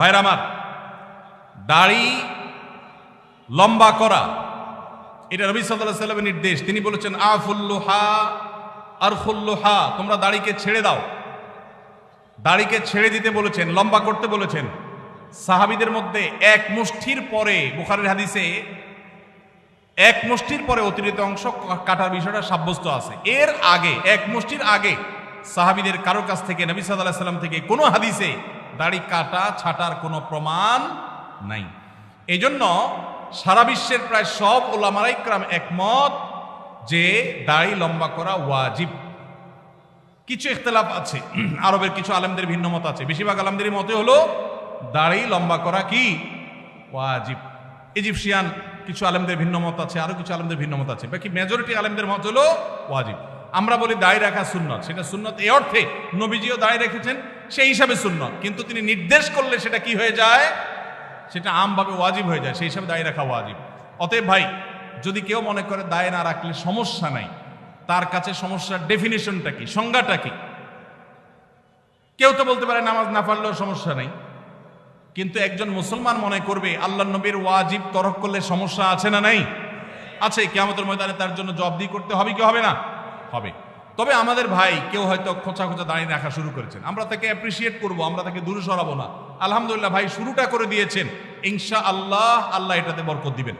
ভাইরা আমার, দাড়ি লম্বা করা এটা নবী সাল্লাল্লাহু আলাইহি ওয়াসাল্লামের নির্দেশ। তিনি বলেছেন আফুল্লুহা আরখুল্লুহা, তোমরা দাড়িকে ছেড়ে দাও। দাড়িকে ছেড়ে দিতে বলেছেন, লম্বা করতে বলেছেন। সাহাবীদের মধ্যে এক মুষ্টির পরে, বুখারীর হাদিসে এক মুষ্টির পরে অতিরিক্ত অংশ কাটার বিষয়টা সাব্যস্ত আছে। এর আগে, এক মুষ্টির আগে সাহাবীদের কারো কাছ থেকে, নবী সাল্লাল্লাহু আলাইহি ওয়াসাল্লাম থেকে কোনো হাদিসে দাড়ি কাটা ছাটার কোনো প্রমাণ নাই। এই জন্য সারা বিশ্বের প্রায় সব উলামায়ে ইকরাম একমত যে দাড়ি লম্বা করা ওয়াজিব। কিছু ইখতিলাফ আছে, আরবের কিছু আলেমদের ভিন্ন মত আছে। বেশিরভাগ আলেমদের মতে হলো দাড়ি লম্বা করা কি ওয়াজিব। ইজিপশিয়ান কিছু আলেমদের ভিন্ন মত আছে, আরো কিছু আলেমদের ভিন্ন মত আছে। বাকি মেজরিটি আলেমদের মত হলো ওয়াজিব। আমরা বলি দাড়ি রাখা সুন্নত, সেটা সুন্নত এই অর্থে নবীজিও দাড়ি রেখেছেন, সেই হিসাবে সুন্নত। কিন্তু তিনি নির্দেশ করলে সেটা কি হয়ে যায়, সেটা আমভাবে ওয়াজিব হয়ে যায়, সেই হিসাবে দাড়ি রাখা ওয়াজিব। অতএব ভাই, যদি কেউ মনে করে দাড়ি না রাখলে সমস্যা নাই, তার কাছে সমস্যার ডেফিনিশনটা কি, সংজ্ঞাটা কি? কেউ তো বলতে পারে নামাজ না পড়লেও সমস্যা নাই, কিন্তু একজন মুসলমান মনে করবে আল্লাহর নবীর ওয়াজিব তরক করলে সমস্যা আছে না নাই? আছে। কিয়ামতের ময়দানে তার জন্য জবাবদিহি করতে হবে কি হবে না? হবে। তবে আমাদের ভাই কেউ হয়তো খোঁচা খোঁচা দাঁড়িয়ে রাখা শুরু করেছেন, আমরা তাকে অ্যাপ্রিসিয়েট করব, আমরা তাকে দূরে সরাবো না। আলহামদুলিল্লাহ ভাই শুরুটা করে দিয়েছেন, ইনশাআল্লাহ আল্লাহ এটাতে বরকত দিবেন।